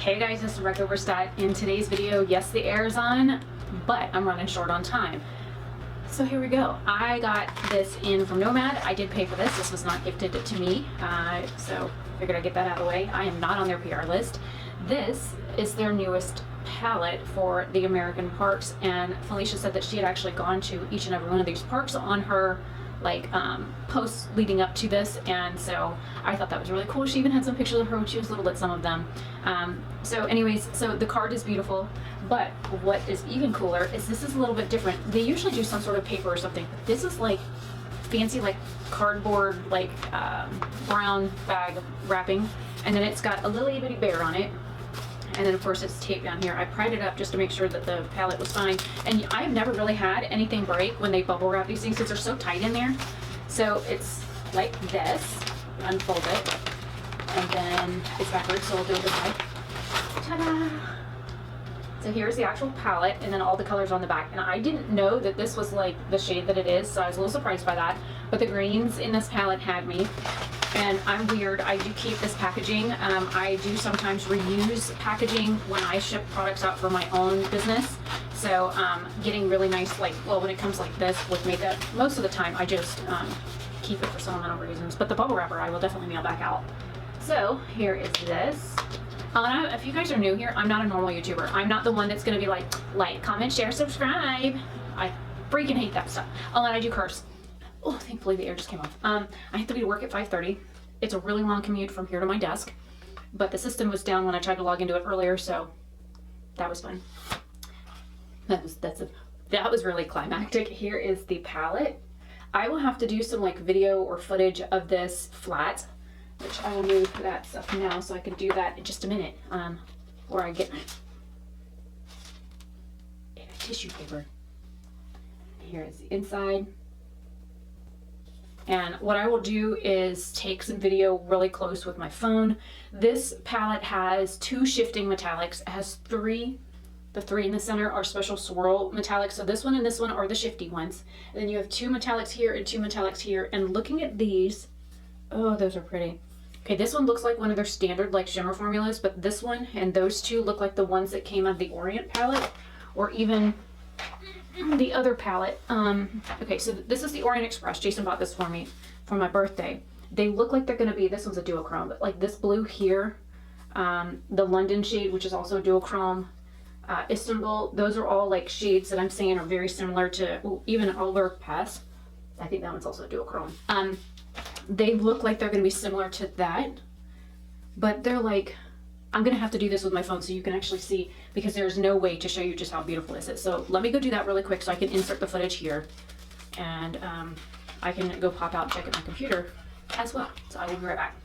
Hey guys, this is Oberstadt. In today's video, yes, the air is on, but I'm running short on time. So here we go. I got this in from Nomad. I did pay for this. This was not gifted to me, so figured I'd get that out of the way. I am not on their PR list. This is their newest palette for the American parks, and Felicia said that she had actually gone to each and every one of these parks on her posts leading up to this, and so I thought that was really cool. She even had some pictures of her when she was little at some of them. So anyways, so the card is beautiful, but what is even cooler is this is a little bit different. They usually do some sort of paper or something, but this is like fancy, like cardboard, like brown bag wrapping, and then it's got a little bitty bear on it. And then of course it's taped down here. I pried it up just to make sure that the palette was fine. And I've never really had anything break when they bubble wrap these things because they're so tight in there. So it's like this. Unfold it. And then it's backwards, so we'll do it this way. Ta-da! So here's the actual palette and then all the colors on the back. And I didn't know that this was like the shade that it is, so I was a little surprised by that. But the greens in this palette had me. And I'm weird, I do keep this packaging. I do sometimes reuse packaging when I ship products out for my own business. So getting really nice, well, when it comes like this with makeup, most of the time I just keep it for sentimental reasons. But the bubble wrapper I will definitely mail back out. So here is this. If you guys are new here, I'm not a normal YouTuber. I'm not the one that's gonna be like, comment, share, subscribe. I freaking hate that stuff. And I do curse. Oh, thankfully the air just came off. I have to be to work at 5:30. It's a really long commute from here to my desk, but the system was down when I tried to log into it earlier, so that was fun. That was really climactic. Here is the palette. I will have to do some video or footage of this flat, which I will move that stuff now so I can do that in just a minute. Where I get tissue paper. Here is the inside. And what I will do is take some video really close with my phone. This palette has 2 shifting metallics. It has 3. The 3 in the center are special swirl metallics. So this one and this one are the shifty ones. And then you have 2 metallics here and 2 metallics here. And looking at these, oh, those are pretty. Okay, this one looks like one of their standard shimmer formulas, but this one and those 2 look like the ones that came out of the Orient palette, or even the other palette. Okay, so this is the Orient Express. Jason bought this for me for my birthday. They look like they're going to be, this one's a duochrome, but like this blue here, the London shade, which is also a duochrome, Istanbul, those are all shades that I'm saying are very similar to, even Oberstadt. I think that one's also a duochrome. They look like they're going to be similar to that, but they're I'm going to have to do this with my phone so you can actually see, because there's no way to show you just how beautiful this is. So let me go do that really quick so I can insert the footage here, and I can go pop out and check at my computer as well. So I will be right back.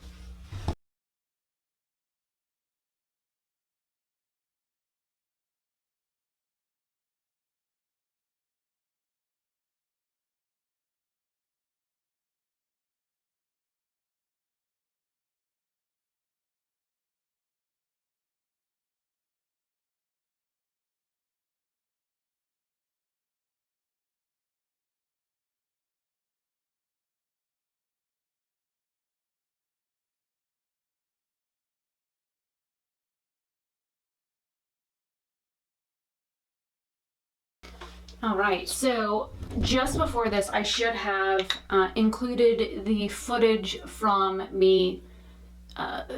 All right, so just before this, I should have included the footage from me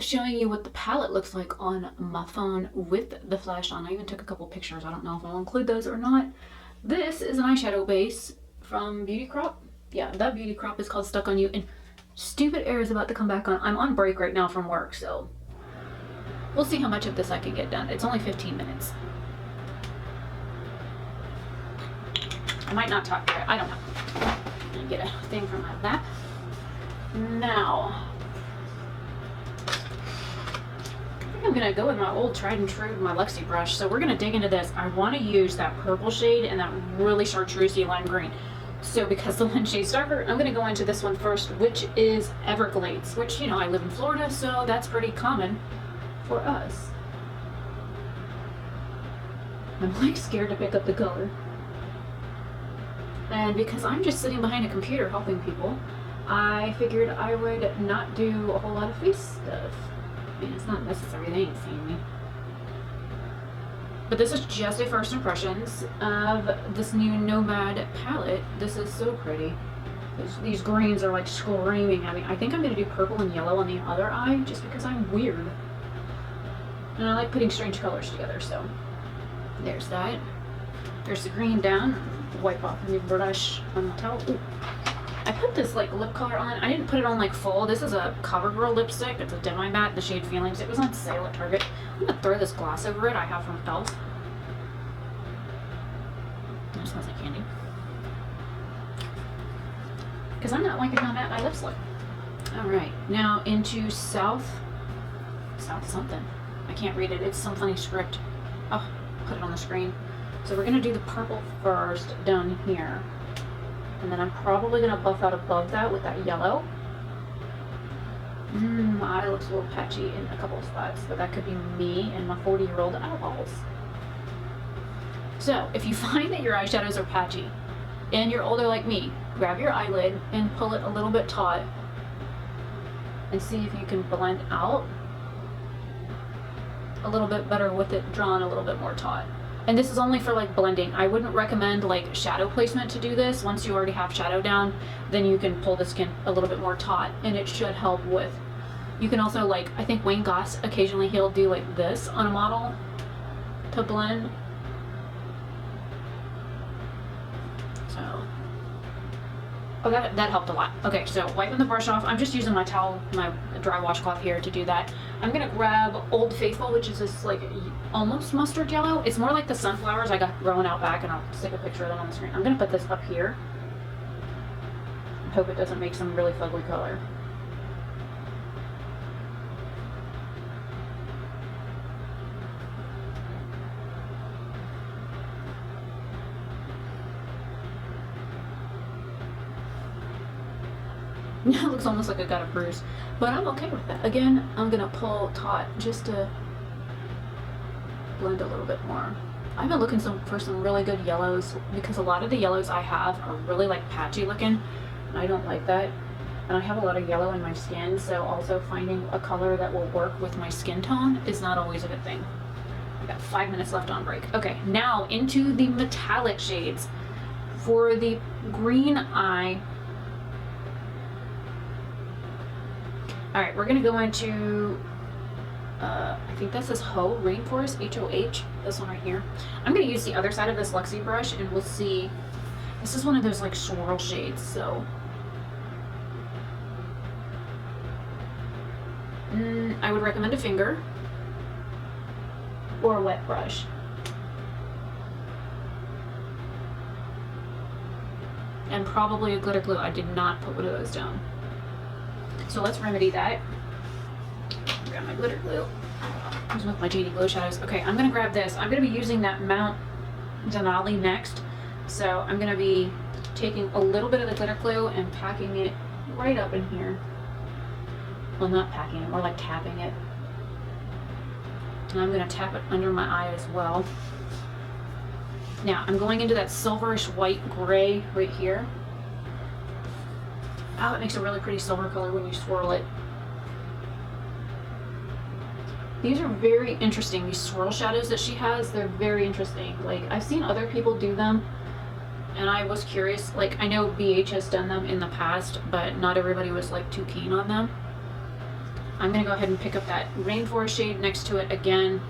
showing you what the palette looks like on my phone with the flash on. I even took a couple pictures. I don't know if I'll include those or not. This is an eyeshadow base from Beauty Crop. Yeah, that Beauty Crop is called Stuck on You, and stupid air is about to come back on. I'm on break right now from work, so we'll see how much of this I can get done. It's only 15 minutes. I might not talk here. I don't know. I'm gonna get a thing from my lap. Now, I think I'm gonna go with my old tried and true, my Luxie brush. So we're gonna dig into this. I want to use that purple shade and that really chartreusey lime green. So because the one shade's darker, I'm gonna go into this one first, which is Everglades, which, you know, I live in Florida, so that's pretty common for us. I'm scared to pick up the color. And because I'm just sitting behind a computer helping people, I figured I would not do a whole lot of face stuff. I mean, it's not necessary, they ain't seeing me. But this is just a first impressions of this new Nomad palette. This is so pretty. These greens are like screaming at me. I think I'm going to do purple and yellow on the other eye just because I'm weird. And I like putting strange colors together, so there's that. There's the green down. Wipe off the brush on the towel. Ooh. I put this like lip color on. I didn't put it on like full. This is a CoverGirl lipstick. It's a demi matte, the shade Feelings. It was on sale at Target. I'm gonna throw this gloss over it I have from Fells. It smells like candy. Because I'm not liking how matte my lips look. Alright, now into South something. I can't read it. It's some funny script. Oh, put it on the screen. So we're gonna do the purple first down here. And then I'm probably going to buff out above that with that yellow. My eye looks a little patchy in a couple of spots, but that could be me and my 40-year-old eyeballs. So, if you find that your eyeshadows are patchy, and you're older like me, grab your eyelid and pull it a little bit taut, and see if you can blend out a little bit better with it drawn a little bit more taut. And this is only for like blending. I wouldn't recommend like shadow placement to do this. Once you already have shadow down, then you can pull the skin a little bit more taut and it should help with. You can also like, I think Wayne Goss occasionally he'll do like this on a model to blend. So, oh that helped a lot. Okay, so wiping the brush off. I'm just using my towel, my dry washcloth here to do that. I'm gonna grab Old Faithful, which is this like almost mustard yellow. It's more like the sunflowers I got growing out back, and I'll stick a picture of them on the screen. I'm gonna put this up here. I hope it doesn't make some really fugly color. It looks almost like I got a bruise, but I'm okay with that. Again, I'm gonna pull taut just to blend a little bit more. I've been looking for some really good yellows because a lot of the yellows I have are really like patchy looking, and I don't like that. And I have a lot of yellow in my skin, so also finding a color that will work with my skin tone is not always a good thing. I got 5 minutes left on break. Okay, now into the metallic shades. For the green eye, alright, we're gonna go into, I think this is HOH RAIN FOREST, H-O-H, this one right here. I'm gonna use the other side of this Luxie brush and we'll see. This is one of those like swirl shades, so. I would recommend a finger or a wet brush. And probably a glitter glue. I did not put one of those down. So let's remedy that. Grab my glitter glue. Use with my JD Glow shadows. Okay, I'm gonna grab this. I'm gonna be using that Mount Denali next. So I'm gonna be taking a little bit of the glitter glue and packing it right up in here. Well, not packing it, more like tapping it. And I'm gonna tap it under my eye as well. Now I'm going into that silverish white gray right here. Oh, it makes a really pretty silver color when you swirl it. These are very interesting, these swirl shadows that she has, they're very interesting. Like, I've seen other people do them, and I was curious. Like, I know BH has done them in the past, but not everybody was like too keen on them. I'm gonna go ahead and pick up that Rainforest shade next to it again.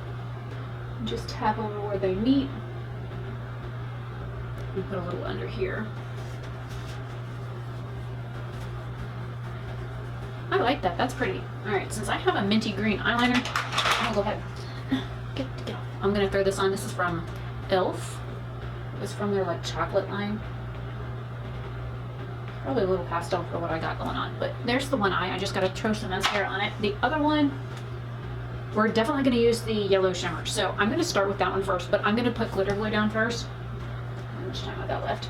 Just tap over where they meet. And put a little under here. I like that, that's pretty. Alright, since I have a minty green eyeliner, I'm gonna go ahead. Get off. I'm gonna throw this on. This is from e.l.f. It's from their like chocolate line. Probably a little pastel for what I got going on, but there's the one eye. I just gotta throw some mascara on it. The other one, we're definitely gonna use the yellow shimmer. So I'm gonna start with that one first, but I'm gonna put glitter glue down first. How much time I got left?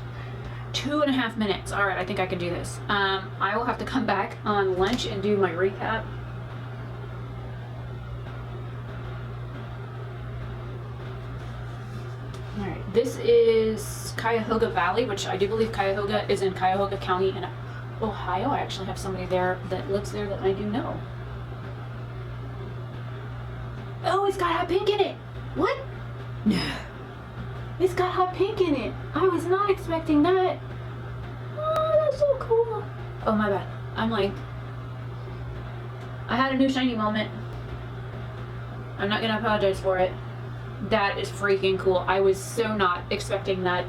2.5 minutes. All right, I think I can do this. I will have to come back on lunch and do my recap. All right, this is Cuyahoga Valley, which I do believe Cuyahoga is in Cuyahoga County in Ohio. I actually have somebody there that lives there that I do know. Oh, it's got hot pink in it. What? No. It's got hot pink in it. I was not expecting that. Oh, that's so cool. Oh, my bad. I'm like, I had a new shiny moment. I'm not gonna apologize for it. That is freaking cool. I was so not expecting that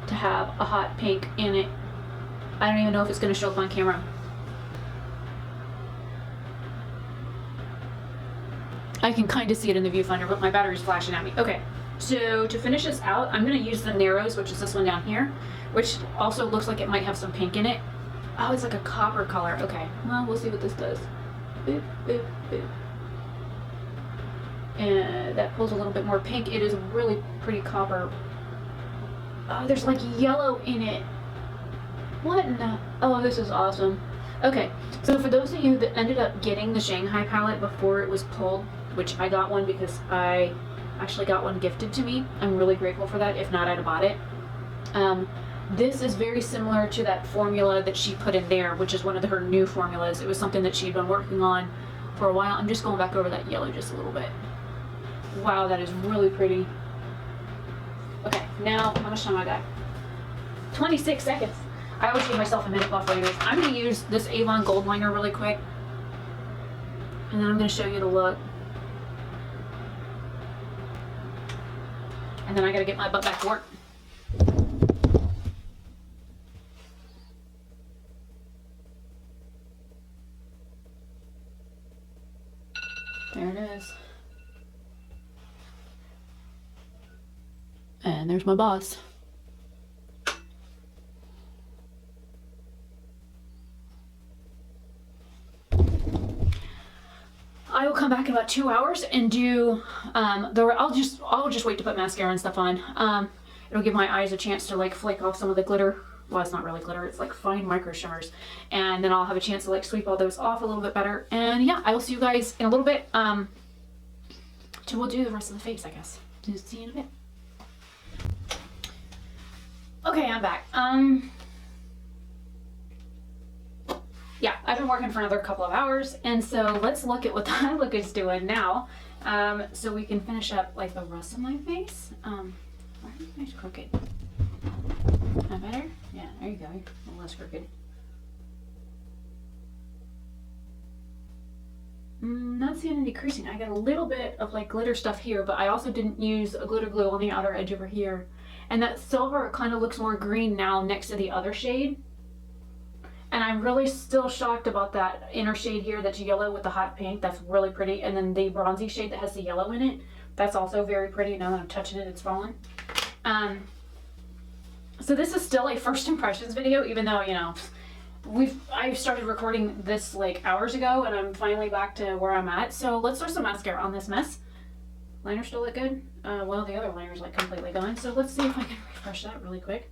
to have a hot pink in it. I don't even know if it's gonna show up on camera. I can kind of see it in the viewfinder, but my battery's flashing at me. Okay, so to finish this out, I'm gonna use the Narrows, which is this one down here, which also looks like it might have some pink in it. Oh, it's like a copper color. Okay, well, we'll see what this does. Boop, boop, boop. And that pulls a little bit more pink. It is really pretty copper. Oh, there's like yellow in it. What in the... Oh, this is awesome. Okay, so for those of you that ended up getting the Shanghai palette before it was pulled, which I got one because I actually got one gifted to me. I'm really grateful for that. If not, I'd have bought it. This is very similar to that formula that she put in there, which is one of her new formulas. It was something that she'd been working on for a while. I'm just going back over that yellow just a little bit. Wow, that is really pretty. Okay, now, how much time I got? 26 seconds. I always give myself a minute buffer anyways. I'm going to use this Avon gold liner really quick. And then I'm going to show you the look. And then I got to get my butt back to work. There it is. And there's my boss. I will come back in about 2 hours and do I'll just wait to put mascara and stuff on. It'll give my eyes a chance to like flake off some of the glitter. Well, it's not really glitter, it's like fine micro shimmers. And then I'll have a chance to like sweep all those off a little bit better. And yeah, I will see you guys in a little bit. We'll do the rest of the face, I guess. See you in a bit. Okay, I'm back. Yeah, I've been working for another couple of hours, and so let's look at what the eye look is doing now, so we can finish up like the rest of my face. Why are you guys crooked? That better? Yeah, there you go. A little less crooked. Not seeing any creasing. I got a little bit of like glitter stuff here, but I also didn't use a glitter glue on the outer edge over here. And that silver kind of looks more green now next to the other shade. And I'm really still shocked about that inner shade here that's yellow with the hot pink. That's really pretty. And then the bronzy shade that has the yellow in it, that's also very pretty. Now that I'm touching it, it's falling. So this is still a first impressions video, even though, you know, I started recording this like hours ago, and I'm finally back to where I'm at. So let's throw some mascara on this mess. Liner still look good? Well, the other liner's like completely gone. So let's see if I can refresh that really quick.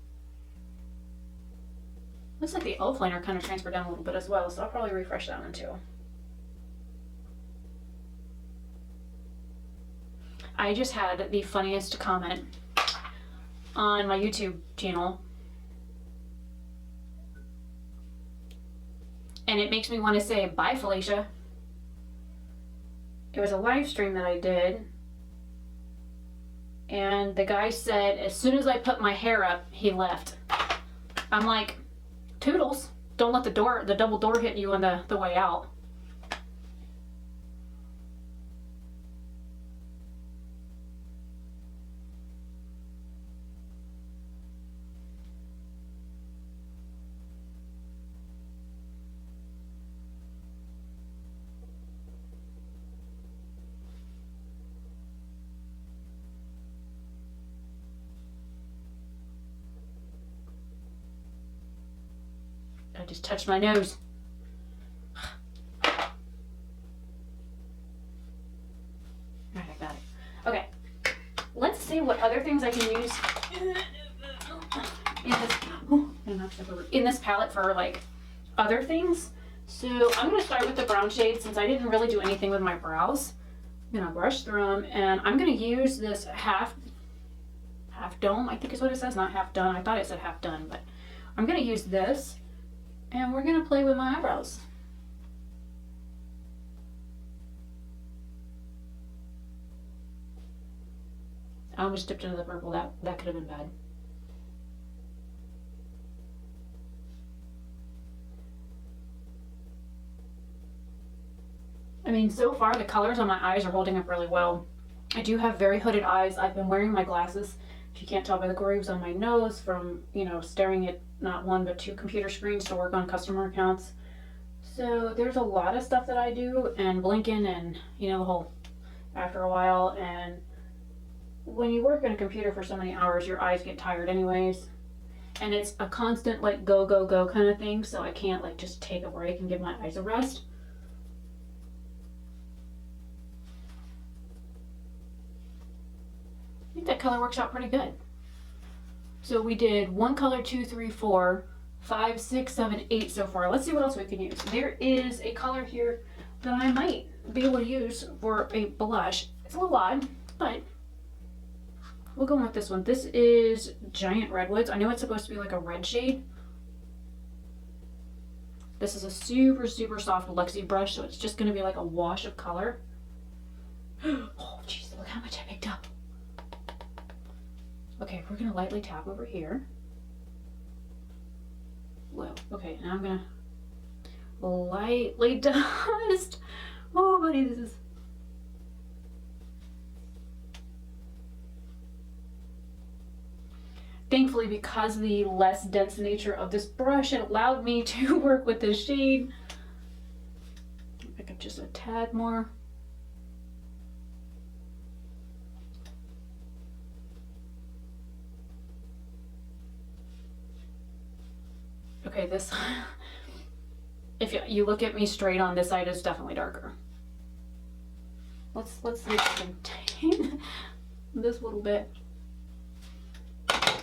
Looks like the e.l.f. liner kind of transferred down a little bit as well, so I'll probably refresh that one too. I just had the funniest comment on my YouTube channel. And it makes me want to say, bye, Felicia. It was a live stream that I did. And the guy said, as soon as I put my hair up, he left. I'm like, toodles. Don't let the double door hit you on the way out. I just touched my nose. Alright, I got it. Okay. Let's see what other things I can use in this palette for like other things. So I'm going to start with the brown shade since I didn't really do anything with my brows. I'm going to brush through them, and I'm going to use this half dome, I think is what it says, not half done. I thought it said half done, but I'm going to use this. And we're going to play with my eyebrows. I almost dipped into the purple. That could have been bad. I mean, so far the colors on my eyes are holding up really well. I do have very hooded eyes. I've been wearing my glasses, if you can't tell by the grooves on my nose from, you know, staring at not one but two computer screens to work on customer accounts. So there's a lot of stuff that I do, and blinking, and, you know, the whole after a while. And when you work on a computer for so many hours, your eyes get tired anyways. And it's a constant, like, go, go, go kind of thing. So I can't, like, just take a break and give my eyes a rest. I think that color works out pretty good. So we did 1 color, 2, 3, 4, 5, 6, 7, 8 so far. Let's see what else we can use. There is a color here that I might be able to use for a blush. It's a little odd, but we'll go with this one. This is Giant Redwoods. I know it's supposed to be like a red shade. This is a super, super soft Luxie brush, so it's just going to be like a wash of color. Oh, jeez, look how much I picked up. Okay, we're going to lightly tap over here. Whoa, okay, now I'm going to lightly dust. Oh, buddy, this is... Thankfully, because of the less dense nature of this brush, it allowed me to work with this shade. Pick up just a tad more. Okay, this, if you look at me straight on this side, it's definitely darker. Let's see if I can tame this little bit.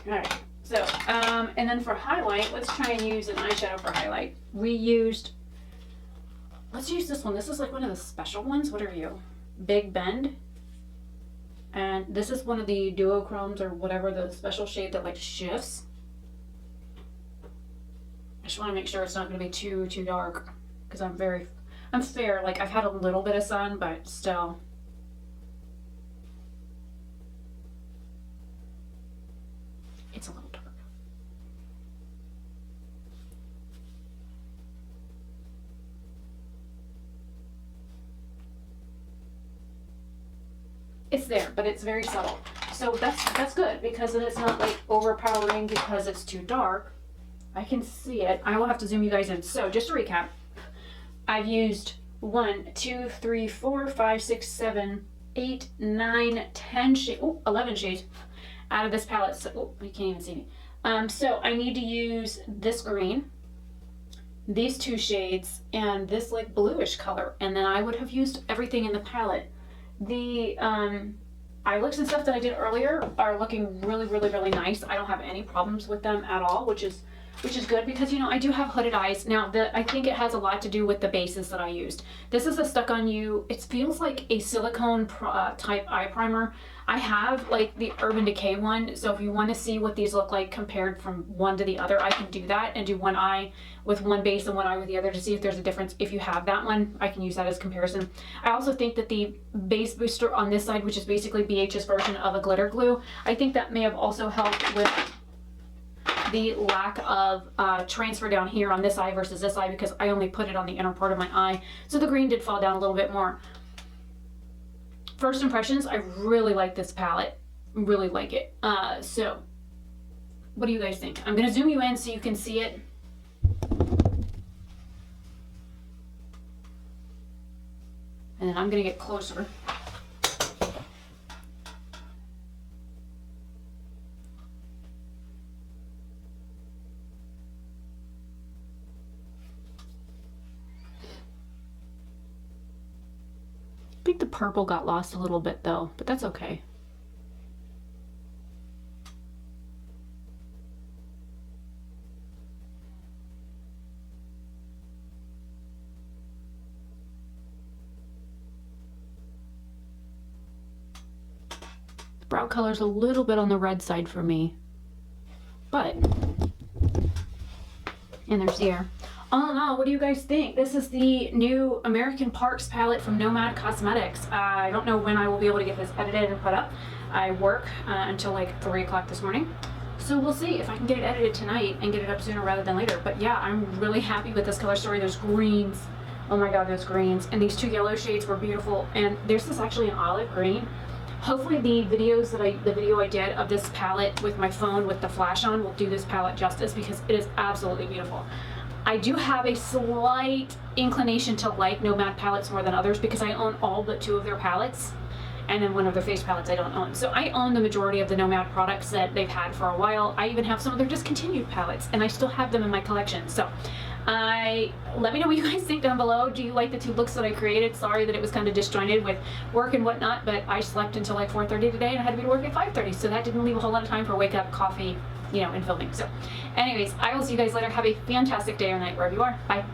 Alright, so, and then for highlight, let's try and use an eyeshadow for highlight. Let's use this one. This is like one of the special ones. What are you? Big Bend. And this is one of the duochromes or whatever, the special shade that like shifts. I just want to make sure it's not going to be too dark, because I'm fair. Like, I've had a little bit of sun, but still. It's a little dark. It's there, but it's very subtle. So that's good, because then it's not like overpowering because it's too dark. I can see it. I will have to zoom you guys in. So just to recap, I've used 1, 2, 3, 4, 5, 6, 7, 8, 9, 10 shades, 11 shades out of this palette. So, you can't even see me. So I need to use this green, these 2 shades, and this like bluish color. And then I would have used everything in the palette. The eye looks and stuff that I did earlier are looking really, really, really nice. I don't have any problems with them at all, which is good, because, you know, I do have hooded eyes. Now, I think it has a lot to do with the bases that I used. This is a Stuck On You. It feels like a silicone type eye primer. I have like the Urban Decay one, so if you want to see what these look like compared from one to the other, I can do that and do one eye with one base and one eye with the other to see if there's a difference. If you have that one, I can use that as comparison. I also think that the base booster on this side, which is basically BH's version of a glitter glue, I think that may have also helped with the lack of transfer down here on this eye versus this eye, because I only put it on the inner part of my eye. So the green did fall down a little bit more. First impressions, I really like this palette. Really like it. So what do you guys think? I'm going to zoom you in so you can see it. And then I'm going to get closer. I think the purple got lost a little bit though, but that's okay. The brow color's a little bit on the red side for me, but, and there's the air. All in all, what do you guys think? This is the new American Parks palette from Nomad Cosmetics. I don't know when I will be able to get this edited and put up, I work until like 3 o'clock this morning. So we'll see if I can get it edited tonight and get it up sooner rather than later. But yeah, I'm really happy with this color story. There's greens. Oh my god, those greens. And these 2 yellow shades were beautiful. And there's this actually an olive green. Hopefully the video I did of this palette with my phone with the flash on will do this palette justice, because it is absolutely beautiful. I do have a slight inclination to like Nomad palettes more than others because I own all but 2 of their palettes. And then one of their face palettes I don't own. So I own the majority of the Nomad products that they've had for a while. I even have some of their discontinued palettes, and I still have them in my collection. So let me know what you guys think down below. Do you like the 2 looks that I created? Sorry that it was kind of disjointed with work and whatnot, but I slept until like 4:30 today and I had to be to work at 5:30. So that didn't leave a whole lot of time for wake up, coffee, you know, and filming. So anyways, I will see you guys later. Have a fantastic day or night wherever you are. Bye.